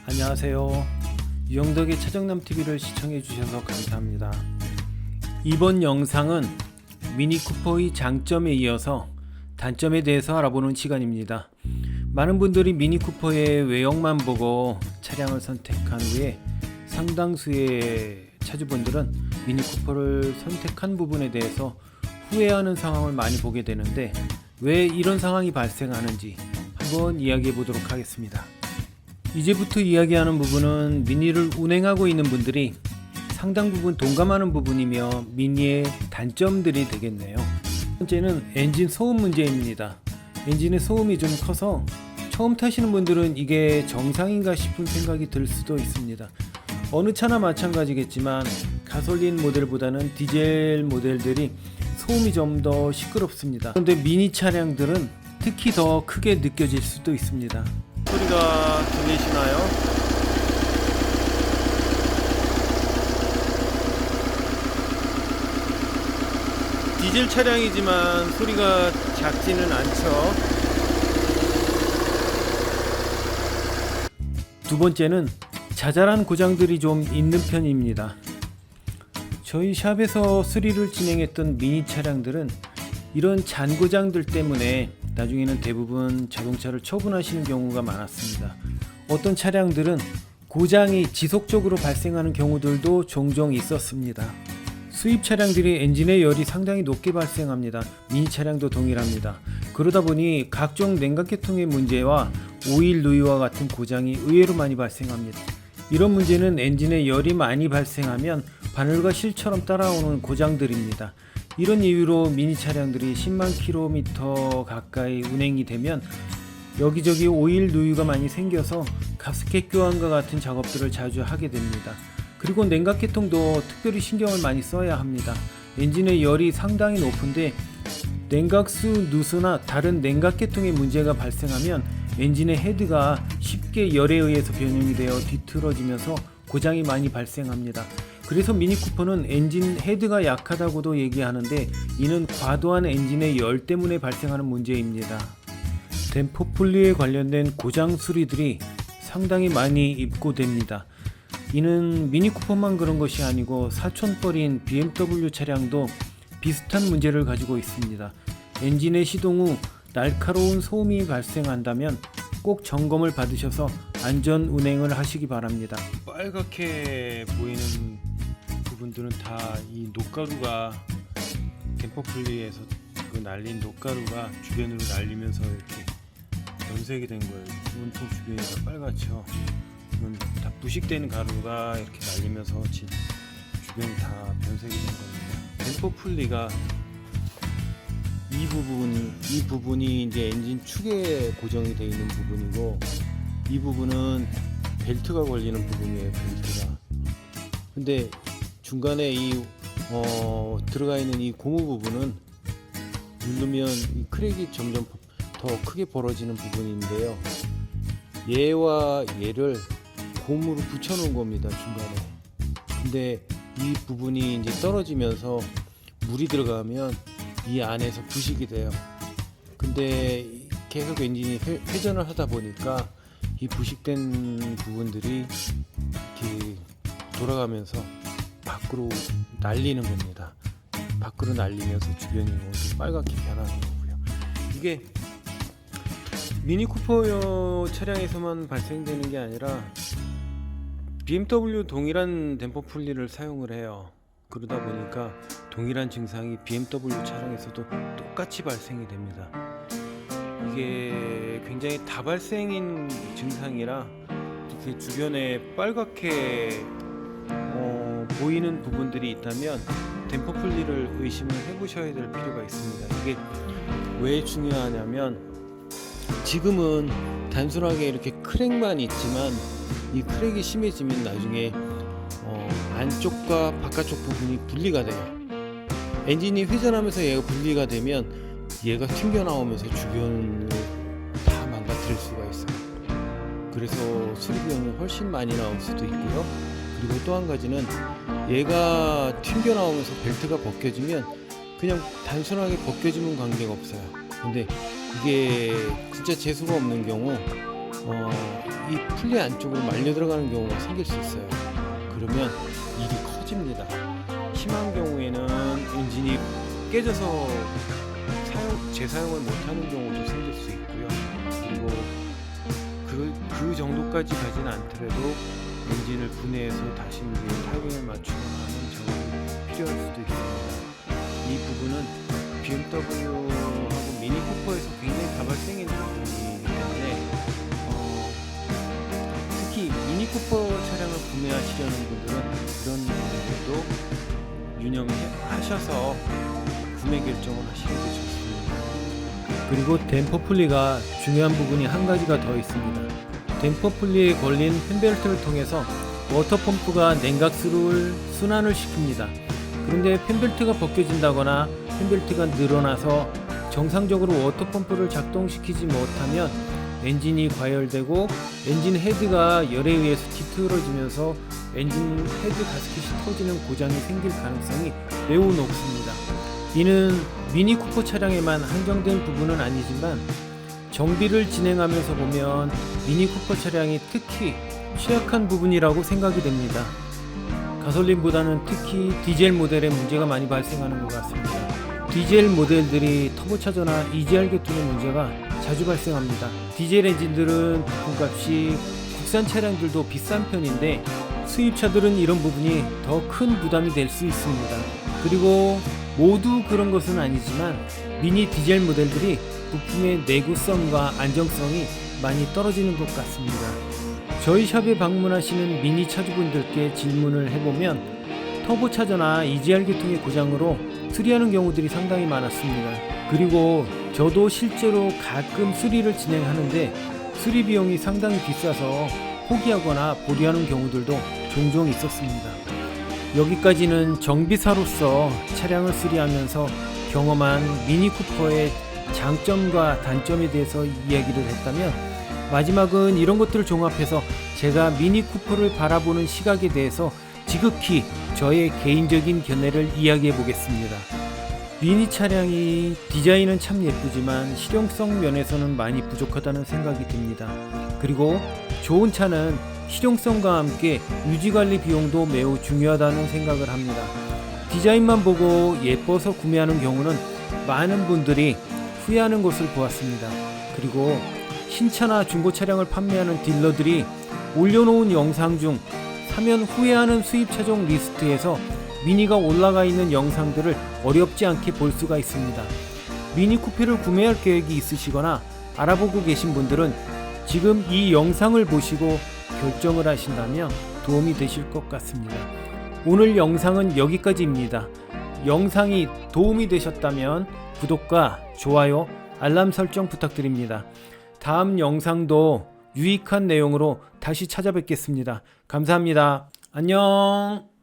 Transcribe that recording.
안녕하세요. 유영덕의 차정남TV를 시청해 주셔서 감사합니다. 이번 영상은 미니 쿠퍼의 장점에 이어서 단점에 대해서 알아보는 시간입니다. 많은 분들이 미니 쿠퍼의 외형만 보고 차량을 선택한 후에 상당수의 차주분들은 미니 쿠퍼를 선택한 부분에 대해서 후회하는 상황을 많이 보게 되는데, 왜 이런 상황이 발생하는지 한번 이야기해 보도록 하겠습니다. 이제부터 이야기하는 부분은 미니를 운행하고 있는 분들이 상당 부분 동감하는 부분이며 미니의 단점들이 되겠네요. 첫 번째는 엔진 소음 문제입니다. 엔진의 소음이 좀 커서 처음 타시는 분들은 이게 정상인가 싶은 생각이 들 수도 있습니다. 어느 차나 마찬가지겠지만 가솔린 모델보다는 디젤 모델들이 소음이 좀 더 시끄럽습니다. 그런데 미니 차량들은 특히 더 크게 느껴질 수도 있습니다. 소리가 들리시나요? 디젤 차량이지만 소리가 작지는 않죠. 두 번째는 자잘한 고장들이 좀 있는 편입니다. 저희 샵에서 수리를 진행했던 미니 차량들은 이런 잔고장들 때문에 나중에는 대부분 자동차를 처분하시는 경우가 많았습니다. 어떤 차량들은 고장이 지속적으로 발생하는 경우들도 종종 있었습니다. 수입 차량들이 엔진의 열이 상당히 높게 발생합니다. 미니 차량도 동일합니다. 그러다 보니 각종 냉각계통의 문제와 오일 누유와 같은 고장이 의외로 많이 발생합니다. 이런 문제는 엔진에 열이 많이 발생하면 바늘과 실처럼 따라오는 고장들입니다. 이런 이유로 미니 차량들이 10만 킬로미터 가까이 운행이 되면 여기저기 오일 누유가 많이 생겨서 가스켓 교환과 같은 작업들을 자주 하게 됩니다. 그리고 냉각계통도 특별히 신경을 많이 써야 합니다. 엔진의 열이 상당히 높은데 냉각수 누수나 다른 냉각계통의 문제가 발생하면 엔진의 헤드가 쉽게 열에 의해서 변형이 되어 뒤틀어지면서 고장이 많이 발생합니다. 그래서 미니 쿠퍼는 엔진 헤드가 약하다고도 얘기하는데, 이는 과도한 엔진의 열 때문에 발생하는 문제입니다. 댐퍼 분리에 관련된 고장 수리들이 상당히 많이 입고됩니다. 이는 미니 쿠퍼만 그런 것이 아니고 사촌뻘인 BMW 차량도 비슷한 문제를 가지고 있습니다. 엔진의 시동 후 날카로운 소음이 발생한다면 꼭 점검을 받으셔서 안전 운행을 하시기 바랍니다. 빨갛게 보이는 부분들은 다 이 녹가루가 댐퍼 분리에서 그 날린 녹가루가 주변으로 날리면서 이렇게 변색이 된 거예요. 문통 주변이 다 빨갛죠. 이건 다 부식된 가루가 이렇게 날리면서 주변이 다 변색이 된 겁니다. 댐퍼 분리가 이 부분이 이제 엔진 축에 고정이 되어 있는 부분이고, 이 부분은 벨트가 걸리는 부분이에요. 벨트가. 근데 중간에 들어가 있는 이 고무 부분은 누르면 이 크랙이 점점 더 크게 벌어지는 부분인데요. 얘와 얘를 고무로 붙여 놓은 겁니다, 중간에. 근데 이 부분이 이제 떨어지면서 물이 들어가면 이 안에서 부식이 돼요. 근데 계속 엔진이 회전을 하다 보니까 이 부식된 부분들이 이렇게 돌아가면서 밖으로 날리는 겁니다. 밖으로 날리면서 주변이 모두 빨갛게 변하는 거고요. 이게 미니 쿠퍼 차량에서만 발생되는 게 아니라 BMW 동일한 댐퍼 분리를 사용을 해요. 그러다 보니까 동일한 증상이 BMW 차량에서도 똑같이 발생이 됩니다. 이게 굉장히 다발생인 증상이라 이렇게 주변에 빨갛게 보이는 부분들이 있다면 댐퍼 분리를 의심을 해보셔야 될 필요가 있습니다. 이게 왜 중요하냐면, 지금은 단순하게 이렇게 크랙만 있지만 이 크랙이 심해지면 나중에 안쪽과 바깥쪽 부분이 분리가 돼요. 엔진이 회전하면서 얘가 분리가 되면 얘가 튕겨 나오면서 주변을 다 망가뜨릴 수가 있어요. 그래서 수리 비용이 훨씬 많이 나올 수도 있고요. 그리고 또 한 가지는 얘가 튕겨 나오면서 벨트가 벗겨지면 그냥 단순하게 벗겨지면 관계가 없어요. 근데 이게 진짜 재수가 없는 경우 이 풀리 안쪽으로 말려 들어가는 경우가 생길 수 있어요. 그러면 일이 커집니다. 심한 경우에는 엔진이 깨져서 재사용을 못하는 경우도 생길 수 있고요. 그리고 그 정도까지 가지는 않더라도 엔진을 분해해서 다시 타이밍을 맞추거나 하는 작업이 필요할 수도 있습니다. 이 부분은 BMW하고 미니 쿠퍼에서 굉장히 다발생인 부분이기 때문에 특히 미니 쿠퍼 차량을 구매하시려는 분들은 그런 부분들도 유념하셔서 구매 결정을 하시는 게 좋습니다. 그리고 댐퍼 풀리가 중요한 부분이 한 가지가 더 있습니다. 댐퍼 풀리에 걸린 팬벨트를 통해서 워터펌프가 냉각수를 순환을 시킵니다. 그런데 팬벨트가 벗겨진다거나 팬벨트가 늘어나서 정상적으로 워터펌프를 작동시키지 못하면 엔진이 과열되고 엔진 헤드가 열에 의해서 뒤틀어지면서 엔진 헤드 가스켓이 터지는 고장이 생길 가능성이 매우 높습니다. 이는 미니 쿠퍼 차량에만 한정된 부분은 아니지만 정비를 진행하면서 보면 미니 쿠퍼 차량이 특히 취약한 부분이라고 생각이 됩니다. 가솔린보다는 특히 디젤 모델에 문제가 많이 발생하는 것 같습니다. 디젤 모델들이 터보차저나 EGR 계통의 문제가 자주 발생합니다. 디젤 엔진들은 부품값이 국산 차량들도 비싼 편인데 수입차들은 이런 부분이 더 큰 부담이 될 수 있습니다. 그리고 모두 그런 것은 아니지만 미니 디젤 모델들이 부품의 내구성과 안정성이 많이 떨어지는 것 같습니다. 저희 샵에 방문하시는 미니 차주분들께 질문을 해보면 터보차저나 EGR 계통의 고장으로 수리하는 경우들이 상당히 많았습니다. 그리고 저도 실제로 가끔 수리를 진행하는데 수리 비용이 상당히 비싸서 포기하거나 보류하는 경우들도 종종 있었습니다. 여기까지는 정비사로서 차량을 수리하면서 경험한 미니 쿠퍼의 장점과 단점에 대해서 이야기를 했다면 마지막은 이런 것들을 종합해서 제가 미니 쿠퍼를 바라보는 시각에 대해서 지극히 저의 개인적인 견해를 이야기해 보겠습니다. 미니 차량이 디자인은 참 예쁘지만 실용성 면에서는 많이 부족하다는 생각이 듭니다. 그리고 좋은 차는 실용성과 함께 유지관리 비용도 매우 중요하다는 생각을 합니다. 디자인만 보고 예뻐서 구매하는 경우는 많은 분들이 후회하는 것을 보았습니다. 그리고 신차나 중고 차량을 판매하는 딜러들이 올려놓은 영상 중 사면 후회하는 수입차종 리스트에서 미니가 올라가 있는 영상들을 어렵지 않게 볼 수가 있습니다. 미니 쿠페를 구매할 계획이 있으시거나 알아보고 계신 분들은 지금 이 영상을 보시고 결정을 하신다면 도움이 되실 것 같습니다. 오늘 영상은 여기까지입니다. 영상이 도움이 되셨다면 구독과 좋아요, 알람 설정 부탁드립니다. 다음 영상도 유익한 내용으로 다시 찾아뵙겠습니다. 감사합니다. 안녕.